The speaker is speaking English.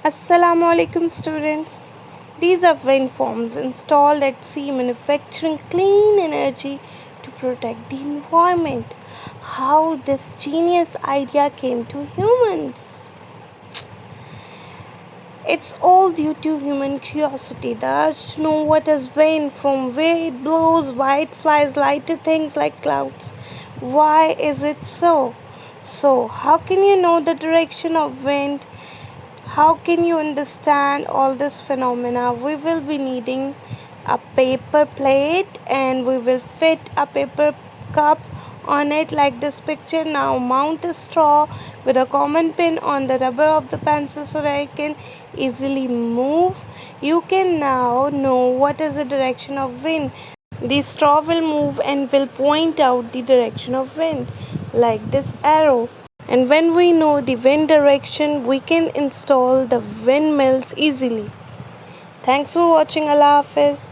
Assalamu alaikum students. These are wind farms installed at sea manufacturing clean energy to protect the environment. How this genius idea came to humans? It's all due to human curiosity, the urge to know what is wind, from where it blows, why it flies lighter things like clouds. Why is it so? So, how can you know the direction of wind? How can you understand all this phenomena? We will be needing a paper plate and we will fit a paper cup on it like this picture. Now mount a straw with a common pin on the rubber of the pencil so that it can easily move. You can now know what is the direction of wind. The straw will move and will point out the direction of wind like this arrow. And when we know the wind direction, we can install the windmills easily. Thanks for watching. Allah Hafiz.